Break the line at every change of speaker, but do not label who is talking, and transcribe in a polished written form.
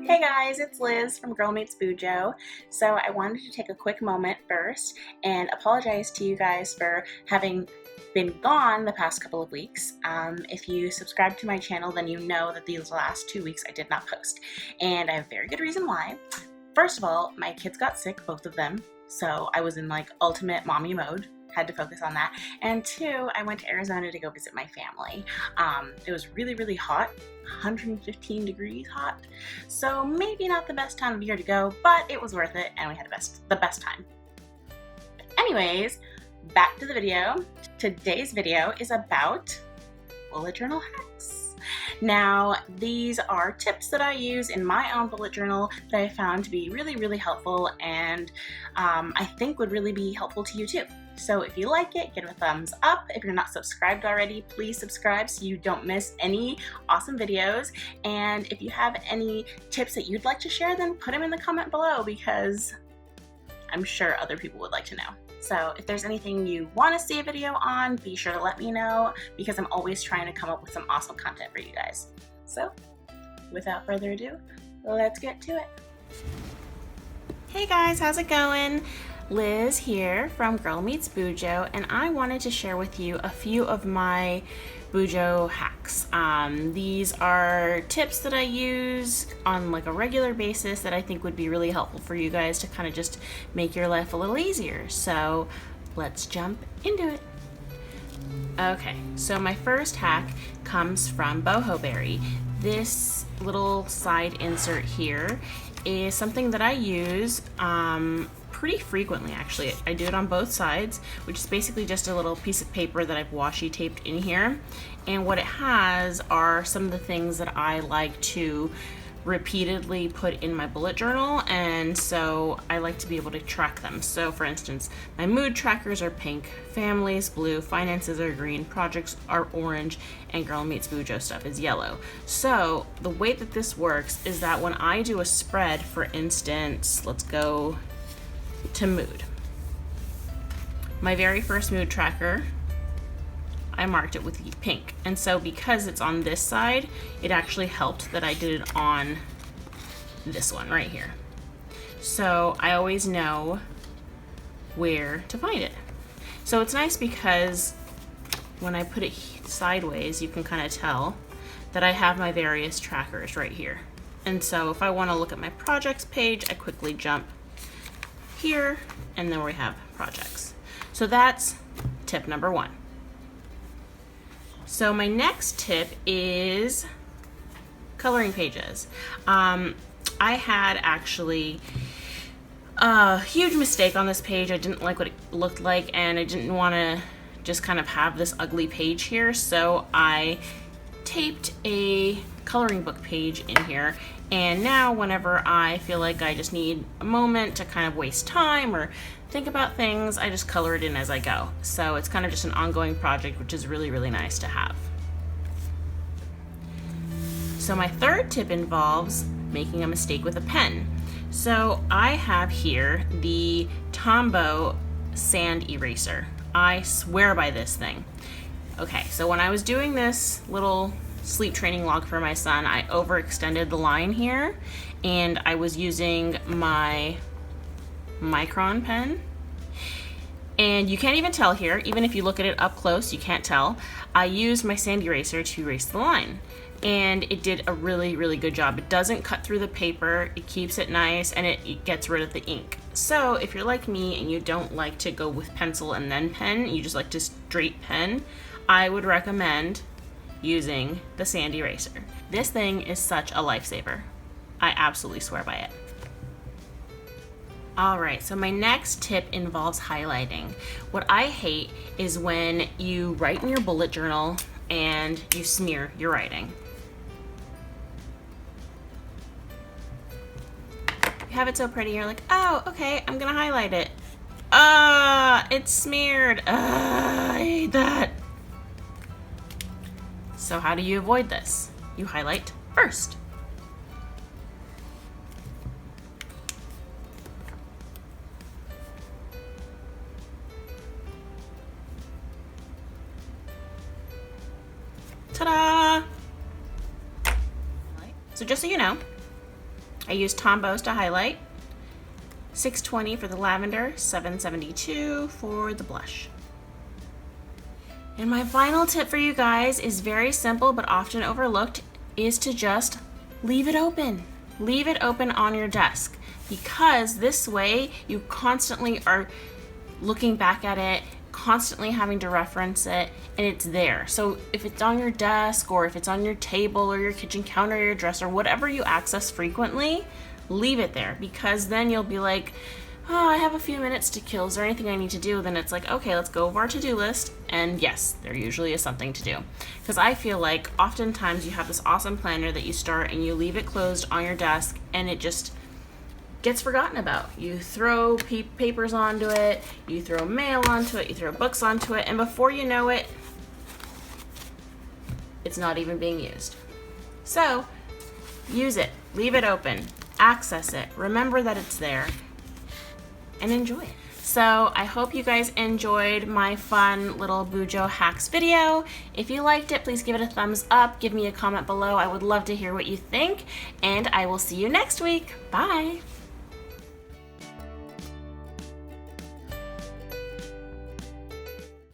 Hey guys, it's Liz from Girl Meets Bujo. So I wanted to take a quick moment first and apologize to you guys for having been gone the past couple of weeks. If you subscribe to my channel, then you know that these last 2 weeks I did not post. And I have a very good reason why. First of all, my kids got sick, both of them. So I was in like ultimate mommy mode. Had to focus on that. And two, I went to Arizona to go visit my family. It was really, really hot, 115 degrees hot. So maybe not the best time of year to go, but it was worth it and we had the best time. Anyways, back to the video. Today's video is about bullet journal hacks. Now, these are tips that I use in my own bullet journal that I found to be really, really helpful and I think would really be helpful to you too. So if you like it, give it a thumbs up. If you're not subscribed already, please subscribe so you don't miss any awesome videos. And if you have any tips that you'd like to share, then put them in the comment below because I'm sure other people would like to know. So if there's anything you want to see a video on, be sure to let me know because I'm always trying to come up with some awesome content for you guys. So without further ado, let's get to it. Hey guys, how's it going? Liz here from Girl Meets Bujo, and I wanted to share with you a few of my Bujo hacks. These are tips that I use on like a regular basis that I think would be really helpful for you guys to kind of just make your life a little easier. So let's jump into it. Okay, so my first hack comes from Boho Berry. This little side insert here is something that I use pretty frequently actually. I do it on both sides, which is basically just a little piece of paper that I've washi taped in here. And what it has are some of the things that I like to repeatedly put in my bullet journal, and so I like to be able to track them. So for instance, my mood trackers are pink, families blue, finances are green, projects are orange, and Girl Meets Bujo stuff is yellow. So the way that this works is that when I do a spread, for instance, let's go to mood. My very first mood tracker, I marked it with pink, and so because it's on this side, it actually helped that I did it on this one right here. So I always know where to find it. So it's nice because when I put it sideways, you can kind of tell that I have my various trackers right here. And so if I want to look at my projects page, I quickly jump here, and then we have projects. So that's tip number one. So my next tip is coloring pages. I had actually a huge mistake on this page. I didn't like what it looked like, and I didn't want to just kind of have this ugly page here, so I taped a coloring book page in here. And now whenever I feel like I just need a moment to kind of waste time or think about things, I just color it in as I go. So it's kind of just an ongoing project, which is really, really nice to have. So my third tip involves making a mistake with a pen. So I have here the Tombow Sand Eraser. I swear by this thing. Okay, so when I was doing this little sleep training log for my son, I overextended the line here, and I was using my micron pen, and you can't even tell here, even if you look at it up close, you can't tell. I used my sand eraser to erase the line, and it did a really, really good job. It doesn't cut through the paper, it keeps it nice, and it gets rid of the ink. So if you're like me and you don't like to go with pencil and then pen, you just like to straight pen, I would recommend using the sand eraser. This thing is such a lifesaver. I absolutely swear by it. Alright, so my next tip involves highlighting. What I hate is when you write in your bullet journal and you smear your writing. You have it so pretty, you're like, oh, okay, I'm gonna highlight it. It's smeared. I hate that. So how do you avoid this? You highlight first. Ta-da! So just so you know, I used Tombows to highlight, $6.20 for the lavender, $7.72 for the blush. And my final tip for you guys is very simple but often overlooked, is to just leave it open. Leave it open on your desk, because this way you constantly are looking back at it, constantly having to reference it, and it's there. So if it's on your desk, or if it's on your table or your kitchen counter or your dresser, whatever you access frequently, leave it there, because then you'll be like, oh, I have a few minutes to kill. Is there anything I need to do? Then it's like, okay, let's go over our to-do list. And yes, there usually is something to do. Because I feel like oftentimes you have this awesome planner that you start and you leave it closed on your desk and it just gets forgotten about. You throw papers onto it, you throw mail onto it, you throw books onto it, and before you know it, it's not even being used. So use it, leave it open, access it, remember that it's there, and enjoy it. So I hope you guys enjoyed my fun little Bujo hacks video. If you liked it, please give it a thumbs up, give me a comment below. I would love to hear what you think, and I will see you next week. Bye.